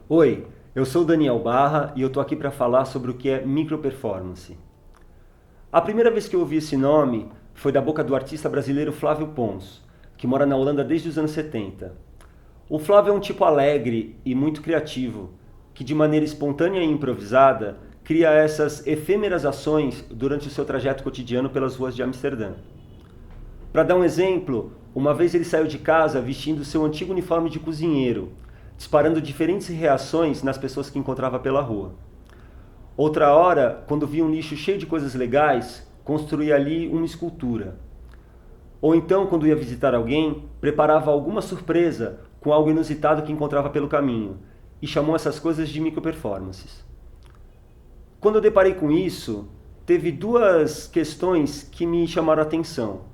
Oi, eu sou o Daniel Barra e eu tô aqui para falar sobre o que é microperformance. A primeira vez que eu ouvi esse nome foi da boca do artista brasileiro Flávio Pons, que mora na Holanda desde os anos 70. O Flávio é um tipo alegre e muito criativo, que de maneira espontânea e improvisada cria essas efêmeras ações durante o seu trajeto cotidiano pelas ruas de Amsterdã. Para dar um exemplo, uma vez ele saiu de casa vestindo seu antigo uniforme de cozinheiro, disparando diferentes reações nas pessoas que encontrava pela rua. Outra hora, quando via um lixo cheio de coisas legais, construía ali uma escultura. Ou então, quando ia visitar alguém, preparava alguma surpresa com algo inusitado que encontrava pelo caminho, e chamou essas coisas de microperformances. Quando eu deparei com isso, teve duas questões que me chamaram a atenção,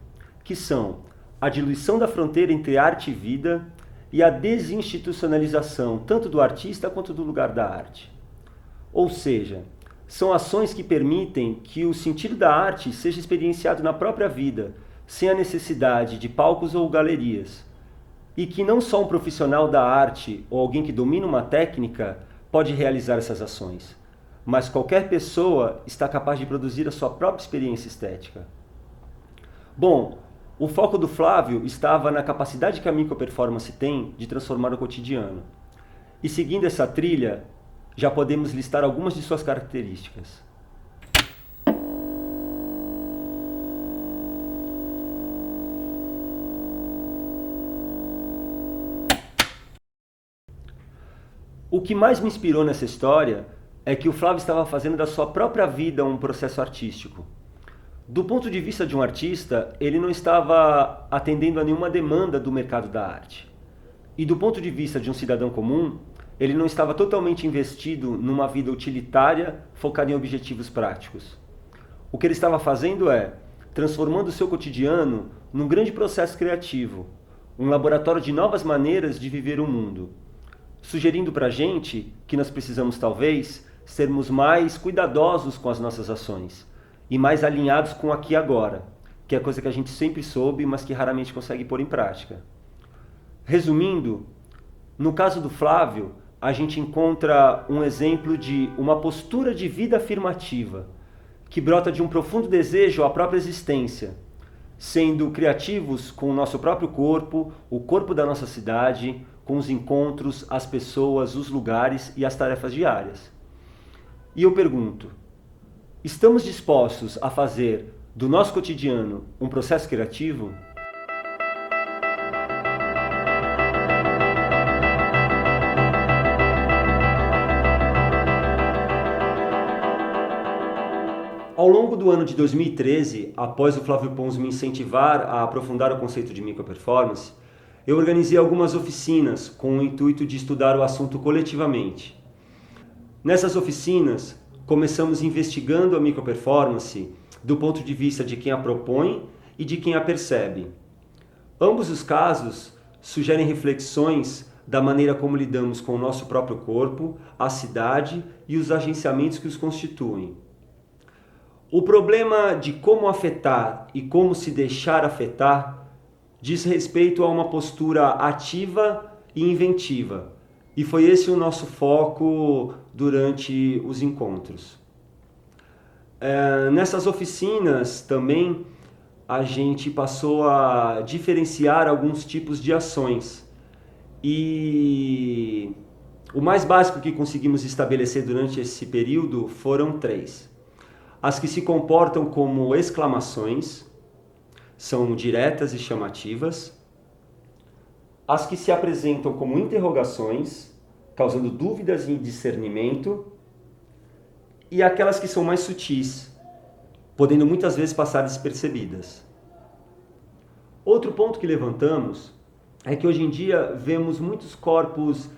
que são a diluição da fronteira entre arte e vida e a desinstitucionalização tanto do artista quanto do lugar da arte. Ou seja, são ações que permitem que o sentido da arte seja experienciado na própria vida, sem a necessidade de palcos ou galerias. E que não só um profissional da arte ou alguém que domina uma técnica pode realizar essas ações, mas qualquer pessoa está capaz de produzir a sua própria experiência estética. Bom, o foco do Flávio estava na capacidade que a microperformance tem de transformar o cotidiano. E seguindo essa trilha, já podemos listar algumas de suas características. O que mais me inspirou nessa história é que o Flávio estava fazendo da sua própria vida um processo artístico. Do ponto de vista de um artista, ele não estava atendendo a nenhuma demanda do mercado da arte. E do ponto de vista de um cidadão comum, ele não estava totalmente investido numa vida utilitária focada em objetivos práticos. O que ele estava fazendo é transformando o seu cotidiano num grande processo criativo, um laboratório de novas maneiras de viver o mundo, sugerindo para a gente que nós precisamos talvez sermos mais cuidadosos com as nossas ações e mais alinhados com o aqui e agora, que é coisa que a gente sempre soube, mas que raramente consegue pôr em prática. Resumindo, no caso do Flávio, a gente encontra um exemplo de uma postura de vida afirmativa, que brota de um profundo desejo à própria existência, sendo criativos com o nosso próprio corpo, o corpo da nossa cidade, com os encontros, as pessoas, os lugares e as tarefas diárias. E eu pergunto, estamos dispostos a fazer do nosso cotidiano um processo criativo? Ao longo do ano de 2013, após o Flávio Pons me incentivar a aprofundar o conceito de microperformance, eu organizei algumas oficinas com o intuito de estudar o assunto coletivamente. Nessas oficinas, começamos investigando a microperformance do ponto de vista de quem a propõe e de quem a percebe. Ambos os casos sugerem reflexões da maneira como lidamos com o nosso próprio corpo, a cidade e os agenciamentos que os constituem. O problema de como afetar e como se deixar afetar diz respeito a uma postura ativa e inventiva. E foi esse o nosso foco durante os encontros. Nessas oficinas também a gente passou a diferenciar alguns tipos de ações. E o mais básico que conseguimos estabelecer durante esse período foram três. As que se comportam como exclamações, são diretas e chamativas. As que se apresentam como interrogações, causando dúvidas e discernimento. E aquelas que são mais sutis, podendo muitas vezes passar despercebidas. Outro ponto que levantamos é que hoje em dia vemos muitos corpos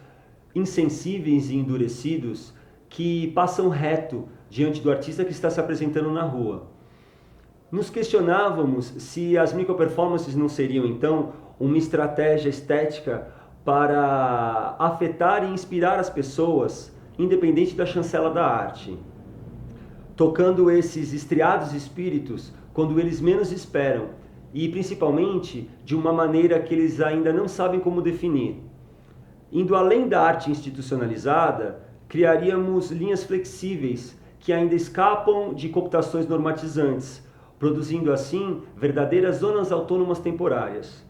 insensíveis e endurecidos que passam reto diante do artista que está se apresentando na rua. Nos questionávamos se as microperformances não seriam, então, uma estratégia estética para afetar e inspirar as pessoas, independente da chancela da arte, tocando esses estriados espíritos quando eles menos esperam e, principalmente, de uma maneira que eles ainda não sabem como definir. Indo além da arte institucionalizada, criaríamos linhas flexíveis que ainda escapam de computações normatizantes, produzindo assim verdadeiras zonas autônomas temporárias.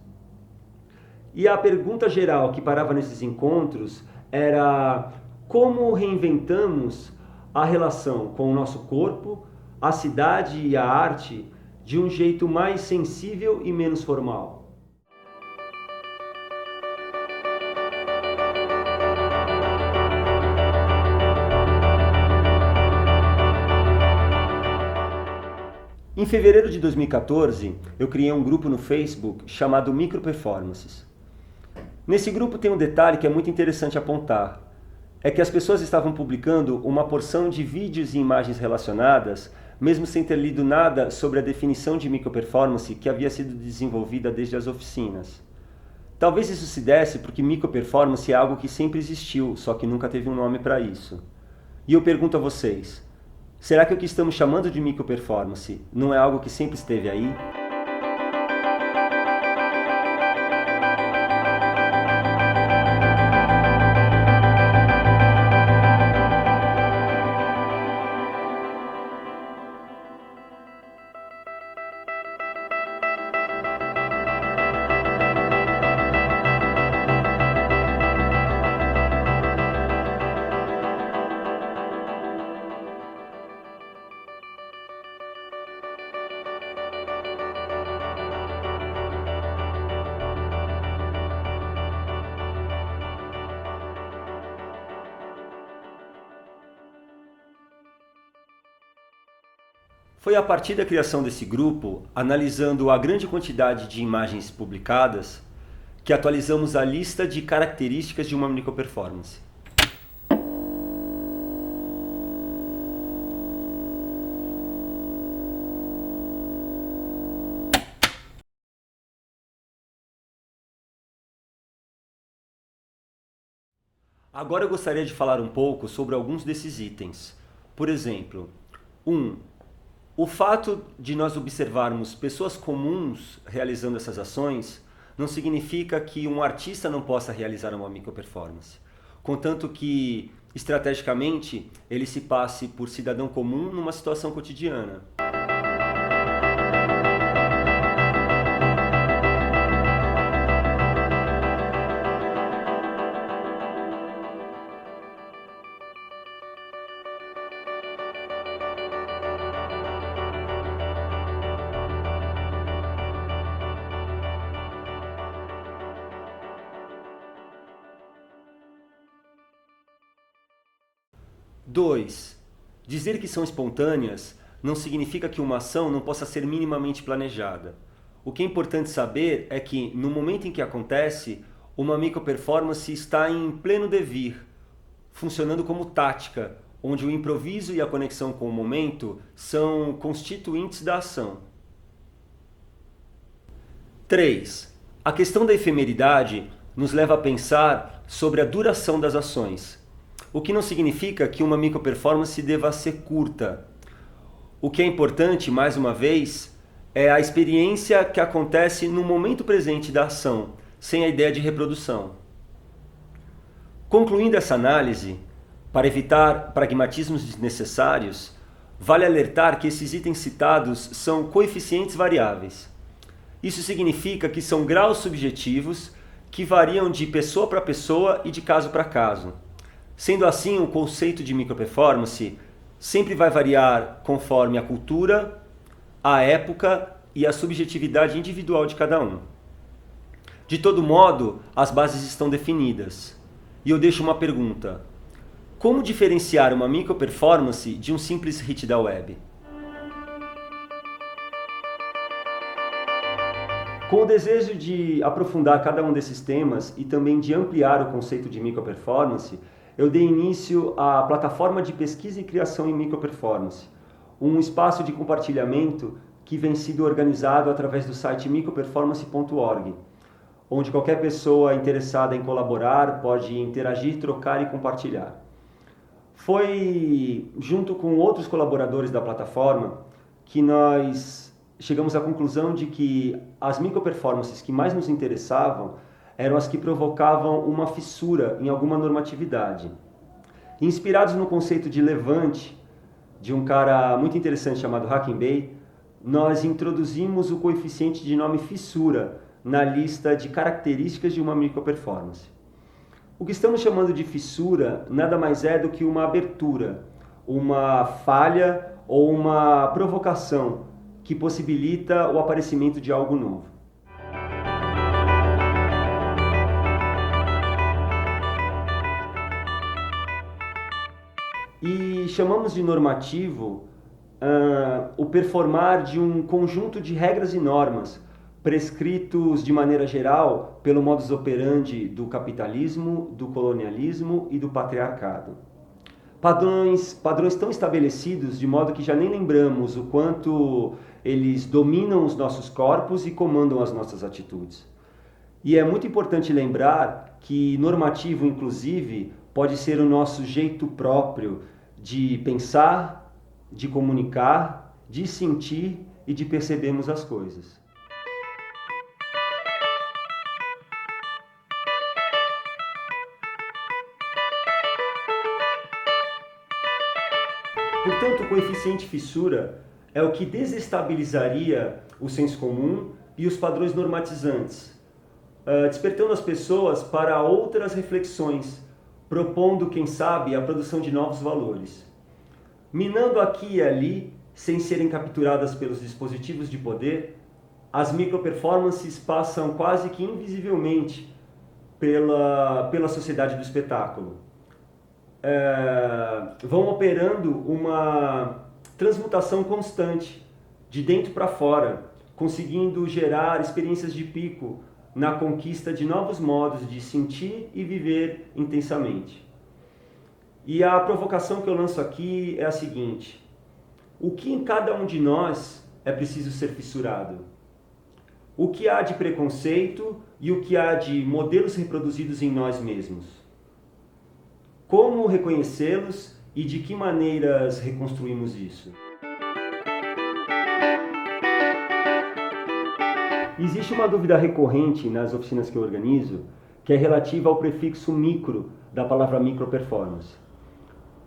E a pergunta geral que parava nesses encontros era: como reinventamos a relação com o nosso corpo, a cidade e a arte de um jeito mais sensível e menos formal? Em fevereiro de 2014, eu criei um grupo no Facebook chamado Microperformances. Nesse grupo tem um detalhe que é muito interessante apontar. É que as pessoas estavam publicando uma porção de vídeos e imagens relacionadas, mesmo sem ter lido nada sobre a definição de microperformance que havia sido desenvolvida desde as oficinas. Talvez isso se desse porque microperformance é algo que sempre existiu, só que nunca teve um nome para isso. E eu pergunto a vocês, será que o que estamos chamando de microperformance não é algo que sempre esteve aí? Foi a partir da criação desse grupo, analisando a grande quantidade de imagens publicadas, que atualizamos a lista de características de uma microperformance. Agora eu gostaria de falar um pouco sobre alguns desses itens. Por exemplo, 1. O fato de nós observarmos pessoas comuns realizando essas ações não significa que um artista não possa realizar uma microperformance, contanto que, estrategicamente, ele se passe por cidadão comum numa situação cotidiana. 2. Dizer que são espontâneas não significa que uma ação não possa ser minimamente planejada. O que é importante saber é que, no momento em que acontece, uma microperformance está em pleno devir, funcionando como tática, onde o improviso e a conexão com o momento são constituintes da ação. 3. A questão da efemeridade nos leva a pensar sobre a duração das ações, o que não significa que uma microperformance deva ser curta. O que é importante, mais uma vez, é a experiência que acontece no momento presente da ação, sem a ideia de reprodução. Concluindo essa análise, para evitar pragmatismos desnecessários, vale alertar que esses itens citados são coeficientes variáveis. Isso significa que são graus subjetivos que variam de pessoa para pessoa e de caso para caso. Sendo assim, o conceito de microperformance sempre vai variar conforme a cultura, a época e a subjetividade individual de cada um. De todo modo, as bases estão definidas. E eu deixo uma pergunta: como diferenciar uma microperformance de um simples hit da web? Com o desejo de aprofundar cada um desses temas e também de ampliar o conceito de microperformance, eu dei início à plataforma de pesquisa e criação em microperformance, um espaço de compartilhamento que vem sido organizado através do site microperformance.org, onde qualquer pessoa interessada em colaborar pode interagir, trocar e compartilhar. Foi junto com outros colaboradores da plataforma que nós chegamos à conclusão de que as microperformances que mais nos interessavam eram as que provocavam uma fissura em alguma normatividade. Inspirados no conceito de levante, de um cara muito interessante chamado Hackenbey, nós introduzimos o coeficiente de nome fissura na lista de características de uma microperformance. O que estamos chamando de fissura nada mais é do que uma abertura, uma falha ou uma provocação que possibilita o aparecimento de algo novo. E chamamos de normativo o performar de um conjunto de regras e normas prescritos de maneira geral pelo modus operandi do capitalismo, do colonialismo e do patriarcado. Padrões tão estabelecidos de modo que já nem lembramos o quanto eles dominam os nossos corpos e comandam as nossas atitudes. E é muito importante lembrar que normativo, inclusive, pode ser o nosso jeito próprio de pensar, de comunicar, de sentir e de percebermos as coisas. Portanto, o coeficiente fissura é o que desestabilizaria o senso comum e os padrões normatizantes, despertando as pessoas para outras reflexões, propondo, quem sabe, a produção de novos valores. Minando aqui e ali, sem serem capturadas pelos dispositivos de poder, as microperformances passam quase que invisivelmente pela sociedade do espetáculo. Vão operando uma transmutação constante, de dentro para fora, conseguindo gerar experiências de pico na conquista de novos modos de sentir e viver intensamente. E a provocação que eu lanço aqui é a seguinte: o que em cada um de nós é preciso ser fissurado? O que há de preconceito e o que há de modelos reproduzidos em nós mesmos? Como reconhecê-los e de que maneiras reconstruímos isso? Existe uma dúvida recorrente nas oficinas que eu organizo, que é relativa ao prefixo micro da palavra microperformance.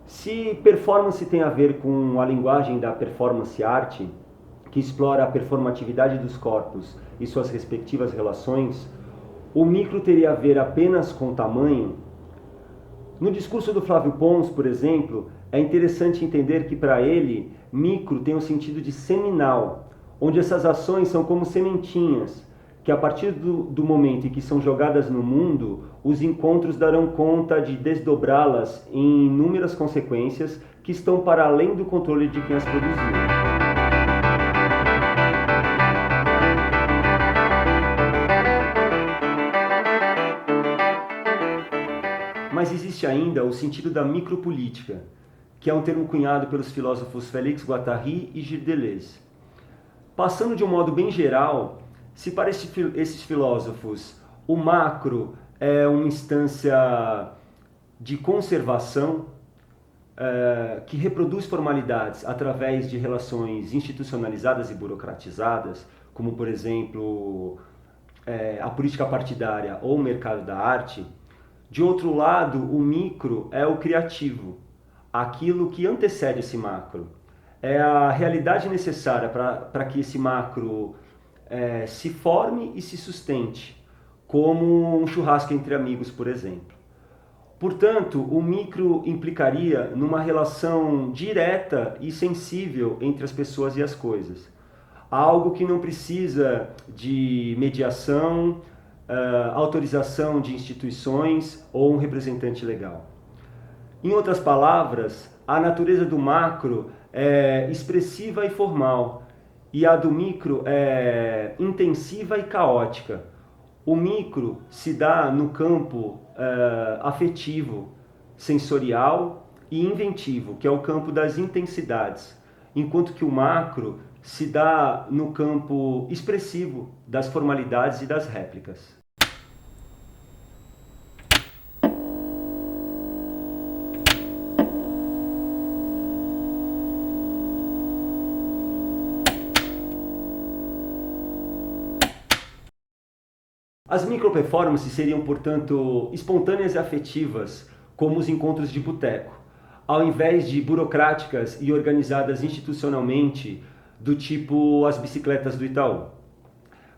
Se performance tem a ver com a linguagem da performance arte, que explora a performatividade dos corpos e suas respectivas relações, o micro teria a ver apenas com tamanho? No discurso do Flávio Pons, por exemplo, é interessante entender que para ele, micro tem o sentido de seminal, onde essas ações são como sementinhas, que a partir do momento em que são jogadas no mundo, os encontros darão conta de desdobrá-las em inúmeras consequências que estão para além do controle de quem as produziu. Mas existe ainda o sentido da micropolítica, que é um termo cunhado pelos filósofos Félix Guattari e Gilles Deleuze. Passando de um modo bem geral, se para esses filósofos o macro é uma instância de conservação que reproduz formalidades através de relações institucionalizadas e burocratizadas, como por exemplo a política partidária ou o mercado da arte, de outro lado, o micro é o criativo, aquilo que antecede esse macro. É a realidade necessária para que esse macro se forme e se sustente, como um churrasco entre amigos, por exemplo. Portanto, o micro implicaria numa relação direta e sensível entre as pessoas e as coisas. Algo que não precisa de mediação, autorização de instituições ou um representante legal. Em outras palavras, a natureza do macro é expressiva e formal, e a do micro é intensiva e caótica. O micro se dá no campo afetivo, sensorial e inventivo, que é o campo das intensidades, enquanto que o macro se dá no campo expressivo das formalidades e das réplicas. As microperformances seriam, portanto, espontâneas e afetivas, como os encontros de boteco, ao invés de burocráticas e organizadas institucionalmente, do tipo as bicicletas do Itaú.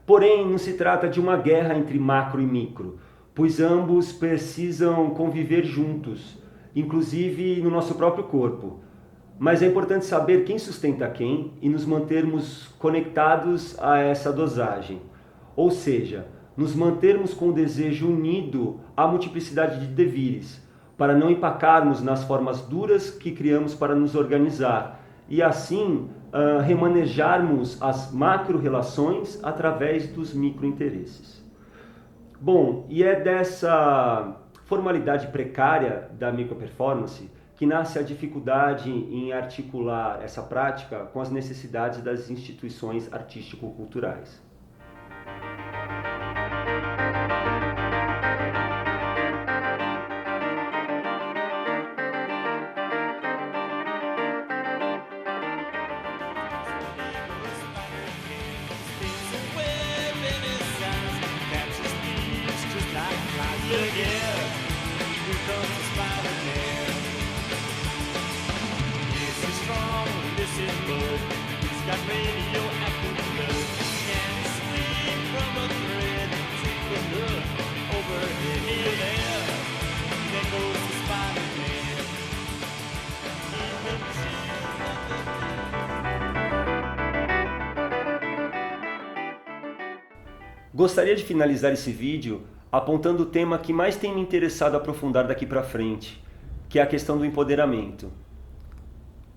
Porém, não se trata de uma guerra entre macro e micro, pois ambos precisam conviver juntos, inclusive no nosso próprio corpo. Mas é importante saber quem sustenta quem e nos mantermos conectados a essa dosagem. Ou seja, nos mantermos com o desejo unido à multiplicidade de devires, para não empacarmos nas formas duras que criamos para nos organizar e assim remanejarmos as macro-relações através dos micro-interesses. Bom, e é dessa formalidade precária da microperformance que nasce a dificuldade em articular essa prática com as necessidades das instituições artístico-culturais. Gostaria de finalizar esse vídeo apontando o tema que mais tem me interessado aprofundar daqui para frente, que é a questão do empoderamento.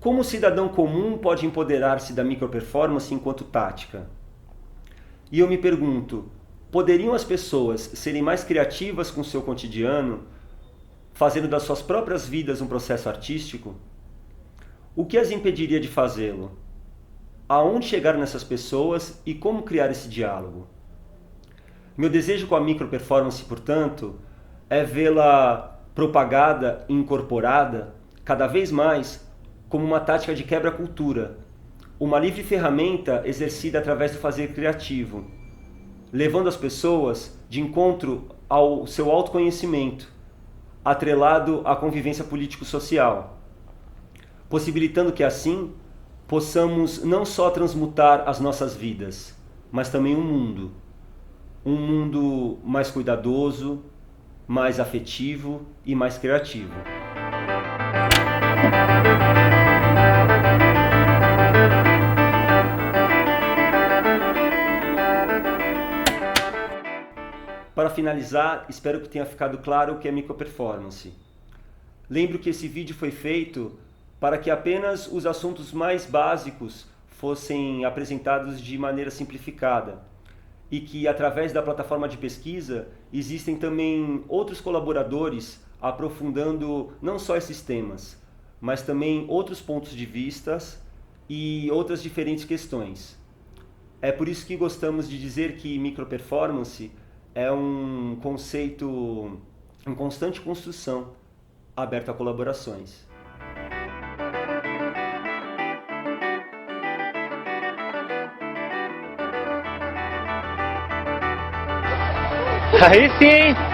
Como o cidadão comum pode empoderar-se da microperformance enquanto tática? E eu me pergunto, poderiam as pessoas serem mais criativas com o seu cotidiano, fazendo das suas próprias vidas um processo artístico? O que as impediria de fazê-lo? Aonde chegar nessas pessoas e como criar esse diálogo? Meu desejo com a microperformance, portanto, é vê-la propagada e incorporada cada vez mais como uma tática de quebra-cultura, uma livre ferramenta exercida através do fazer criativo, levando as pessoas de encontro ao seu autoconhecimento, atrelado à convivência político-social, possibilitando que assim possamos não só transmutar as nossas vidas, mas também o mundo. Um mundo mais cuidadoso, mais afetivo e mais criativo. Para finalizar, espero que tenha ficado claro o que é microperformance. Lembro que esse vídeo foi feito para que apenas os assuntos mais básicos fossem apresentados de maneira simplificada. E que através da plataforma de pesquisa existem também outros colaboradores aprofundando não só esses temas, mas também outros pontos de vista e outras diferentes questões. É por isso que gostamos de dizer que microperformance é um conceito em constante construção, aberto a colaborações. Aí sim!